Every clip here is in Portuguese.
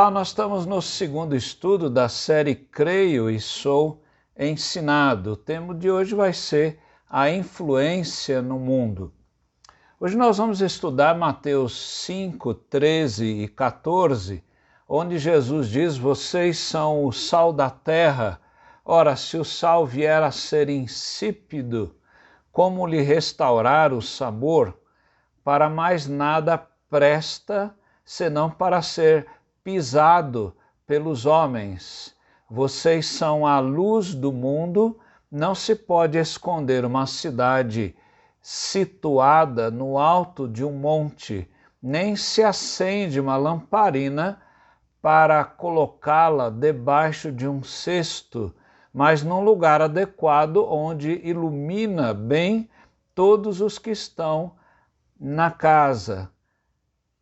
Olá, nós estamos no segundo estudo da série Creio e Sou Ensinado. O tema de hoje vai ser a influência no mundo. Hoje nós vamos estudar Mateus 5, 13 e 14, onde Jesus diz: vocês são o sal da terra. Ora, se o sal vier a ser insípido, como lhe restaurar o sabor? Para mais nada presta, senão para ser pisado pelos homens. Vocês são a luz do mundo. Não se pode esconder uma cidade situada no alto de um monte, nem se acende uma lamparina para colocá-la debaixo de um cesto, mas num lugar adequado onde ilumina bem todos os que estão na casa.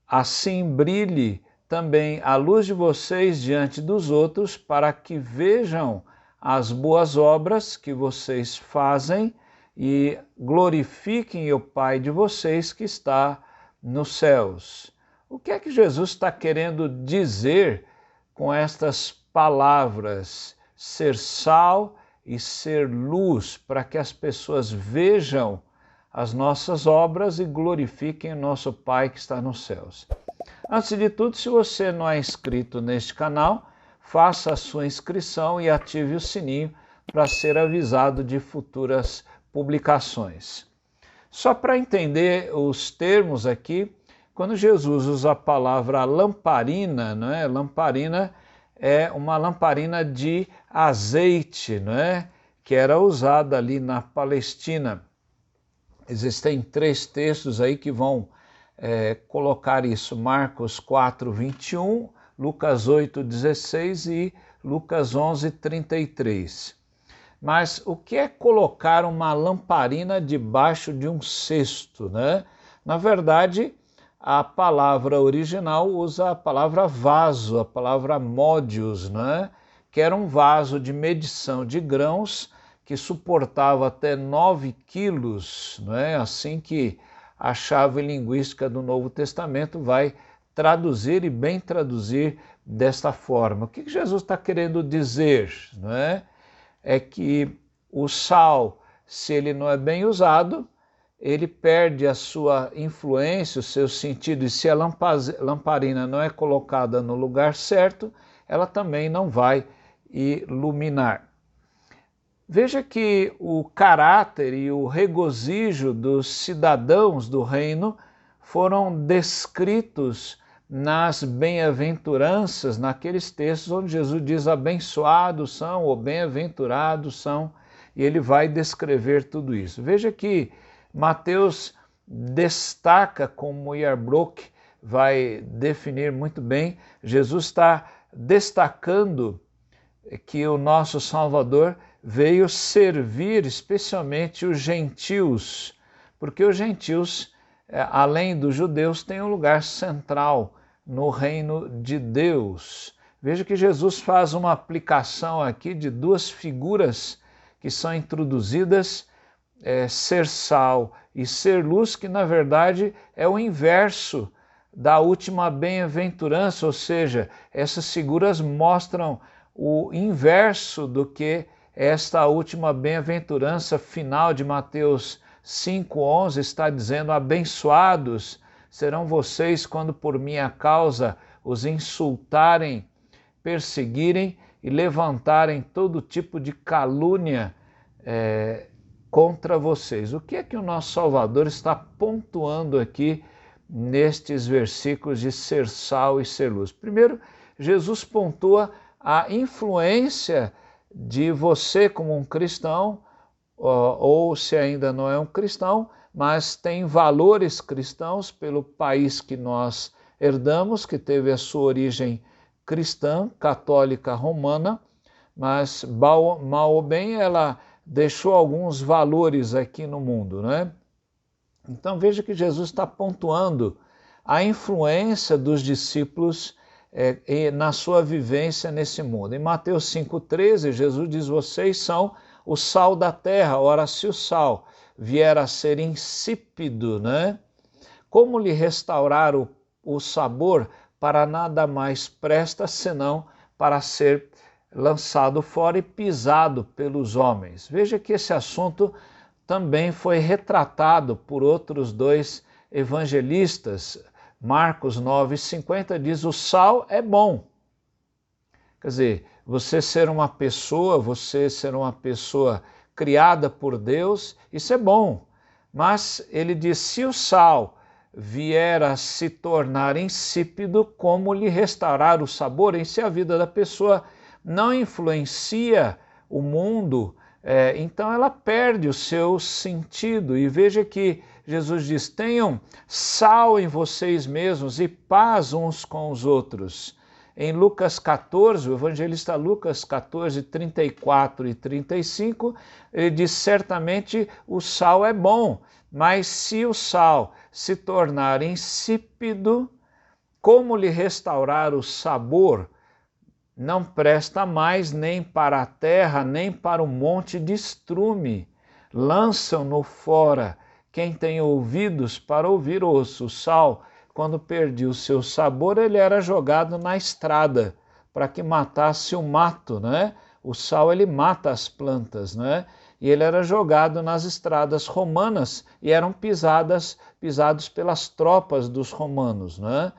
Assim brilhe também a luz de vocês diante dos outros, para que vejam as boas obras que vocês fazem e glorifiquem o Pai de vocês que está nos céus. O que é que Jesus está querendo dizer com estas palavras? Ser sal e ser luz, para que as pessoas vejam as nossas obras e glorifiquem o nosso Pai que está nos céus. Antes de tudo, se você não é inscrito neste canal, faça a sua inscrição e ative o sininho para ser avisado de futuras publicações. Só para entender os termos aqui, quando Jesus usa a palavra lamparina, não é? Lamparina é uma lamparina de azeite, não é? Que era usada ali na Palestina. Existem 3 textos aí que vão colocar isso: Marcos 4, 21, Lucas 8, 16 e Lucas 11, 33. Mas o que é colocar uma lamparina debaixo de um cesto, né? Na verdade, a palavra original usa a palavra vaso, a palavra módios, né? Que era um vaso de medição de grãos que suportava até 9 quilos, não é? Assim que a chave linguística do Novo Testamento vai traduzir, e bem traduzir, desta forma. O que Jesus está querendo dizer? Não é? É que o sal, se ele não é bem usado, ele perde a sua influência, o seu sentido, e se a lamparina não é colocada no lugar certo, ela também não vai iluminar. Veja que o caráter e o regozijo dos cidadãos do reino foram descritos nas bem-aventuranças, naqueles textos onde Jesus diz abençoados são ou bem-aventurados são, e ele vai descrever tudo isso. Veja que Mateus destaca, como Yarbrough vai definir muito bem, Jesus está destacando que o nosso Salvador veio servir especialmente os gentios, porque os gentios, além dos judeus, têm um lugar central no reino de Deus. Veja que Jesus faz uma aplicação aqui de 2 figuras que são introduzidas, ser sal e ser luz, que na verdade é o inverso da última bem-aventurança, ou seja, essas figuras mostram o inverso do que esta última bem-aventurança final de Mateus 5,11 está dizendo: abençoados serão vocês quando por minha causa os insultarem, perseguirem e levantarem todo tipo de calúnia contra vocês. O que é que o nosso Salvador está pontuando aqui nestes versículos de ser sal e ser luz? Primeiro, Jesus pontua a influência de você como um cristão, ou se ainda não é um cristão, mas tem valores cristãos pelo país que nós herdamos, que teve a sua origem cristã, católica romana, mas mal ou bem ela deixou alguns valores aqui no mundo, né? Então veja que Jesus está pontuando a influência dos discípulos na sua vivência nesse mundo. Em Mateus 5,13, Jesus diz: vocês são o sal da terra. Ora, se o sal vier a ser insípido, né? Como lhe restaurar o sabor para nada mais presta senão para ser lançado fora e pisado pelos homens. Veja que esse assunto também foi retratado por outros dois evangelistas. Marcos 9,50 diz: o sal é bom. Quer dizer, você ser uma pessoa criada por Deus, isso é bom. Mas ele diz: se o sal vier a se tornar insípido, como lhe restaurar o sabor? Em se a vida da pessoa não influencia o mundo, então ela perde o seu sentido. E veja que Jesus diz: tenham sal em vocês mesmos e paz uns com os outros. Em Lucas 14, o evangelista Lucas 14, 34 e 35, ele diz: certamente o sal é bom, mas se o sal se tornar insípido, como lhe restaurar o sabor? Não presta mais nem para a terra, nem para o monte de estrume. Lançam-no fora. Quem tem ouvidos para ouvir, ouça. O sal, quando perdia o seu sabor, ele era jogado na estrada para que matasse o mato, né? O sal, ele mata as plantas, né? E ele era jogado nas estradas romanas e eram pisados pelas tropas dos romanos, né?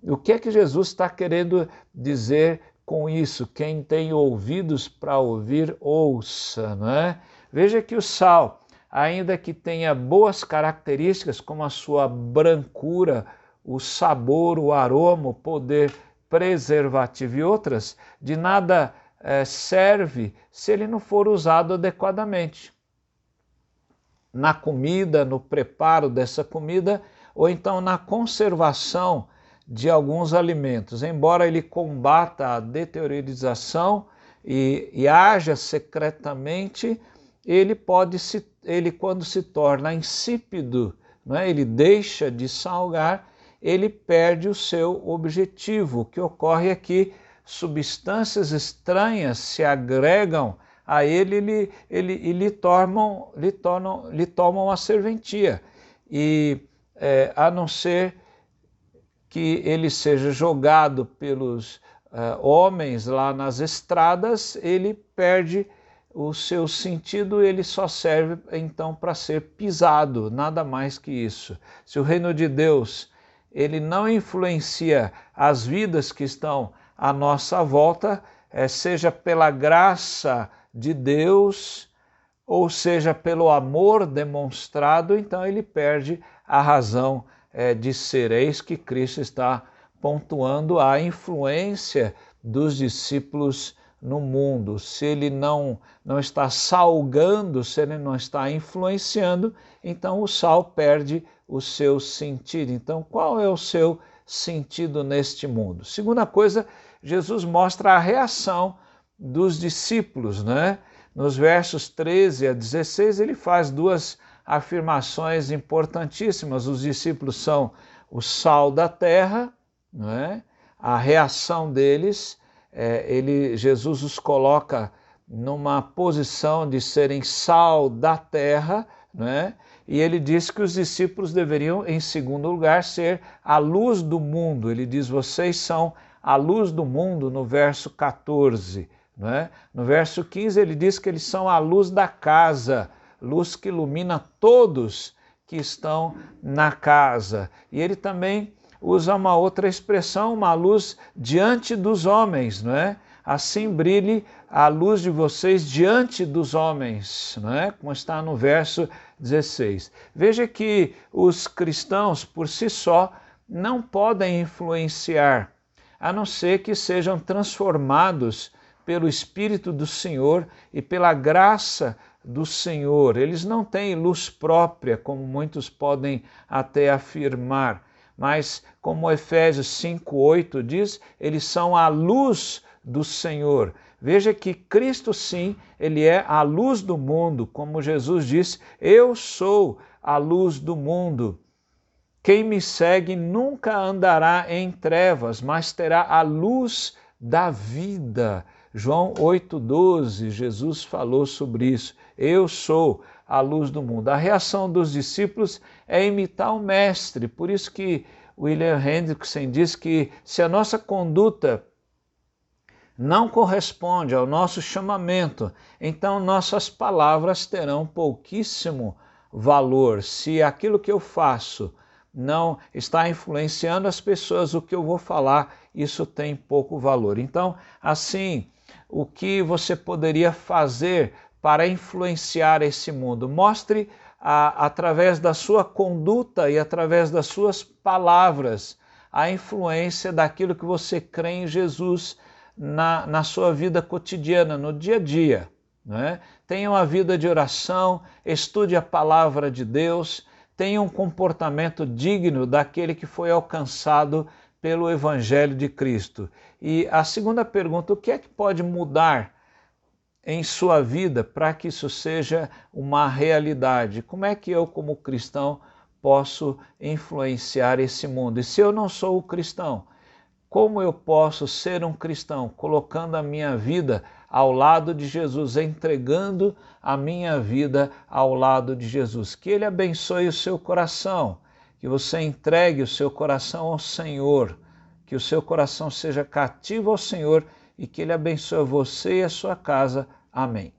O que é que Jesus está querendo dizer com isso? Quem tem ouvidos para ouvir, ouça, né? Veja que o sal, ainda que tenha boas características, como a sua brancura, o sabor, o aroma, o poder preservativo e outras, de nada serve se ele não for usado adequadamente na comida, no preparo dessa comida, ou então na conservação de alguns alimentos. Embora ele combata a deteriorização e haja secretamente, ele quando se torna insípido, né, ele deixa de salgar, ele perde o seu objetivo. O que ocorre é que substâncias estranhas se agregam a ele e lhe tomam a serventia. E a não ser que ele seja jogado pelos homens lá nas estradas, ele perde o seu sentido, ele só serve então para ser pisado, nada mais que isso. Se o reino de Deus ele não influencia as vidas que estão à nossa volta, seja pela graça de Deus, ou seja pelo amor demonstrado, então ele perde a razão de ser. É isso que Cristo está pontuando, a influência dos discípulos no mundo. Se ele não está salgando, se ele não está influenciando, então o sal perde o seu sentido. Então, qual é o seu sentido neste mundo? Segunda coisa, Jesus mostra a reação dos discípulos, né? Nos versos 13 a 16, ele faz duas afirmações importantíssimas. Os discípulos são o sal da terra, não é? A reação deles, Jesus os coloca numa posição de serem sal da terra, não é? E ele diz que os discípulos deveriam, em segundo lugar, ser a luz do mundo. Ele diz: vocês são a luz do mundo, no verso 14. Não é? No verso 15 ele diz que eles são a luz da casa, luz que ilumina todos que estão na casa. E ele também usa uma outra expressão, uma luz diante dos homens, não é? Assim brilhe a luz de vocês diante dos homens, não é? Como está no verso 16. Veja que os cristãos, por si só, não podem influenciar, a não ser que sejam transformados pelo Espírito do Senhor e pela graça do Senhor. Eles não têm luz própria, como muitos podem até afirmar, mas como Efésios 5:8 diz, eles são a luz do Senhor. Veja que Cristo, sim, ele é a luz do mundo, como Jesus disse: eu sou a luz do mundo. Quem me segue nunca andará em trevas, mas terá a luz da vida. João 8,12, Jesus falou sobre isso. Eu sou a luz do mundo. A reação dos discípulos é imitar o Mestre. Por isso que William Hendrickson diz que se a nossa conduta não corresponde ao nosso chamamento, então nossas palavras terão pouquíssimo valor. Se aquilo que eu faço não está influenciando as pessoas, o que eu vou falar, isso tem pouco valor. Então, assim, o que você poderia fazer para influenciar esse mundo? Mostre através da sua conduta e através das suas palavras a influência daquilo que você crê em Jesus na sua vida cotidiana, no dia a dia. Né? Tenha uma vida de oração, estude a palavra de Deus, tenha um comportamento digno daquele que foi alcançado pelo Evangelho de Cristo. E a segunda pergunta, o que é que pode mudar em sua vida para que isso seja uma realidade? Como é que eu, como cristão, posso influenciar esse mundo? E se eu não sou cristão, como eu posso ser um cristão? Colocando a minha vida ao lado de Jesus, entregando a minha vida ao lado de Jesus. Que Ele abençoe o seu coração, que você entregue o seu coração ao Senhor, que o seu coração seja cativo ao Senhor e que Ele abençoe você e a sua casa. Amém.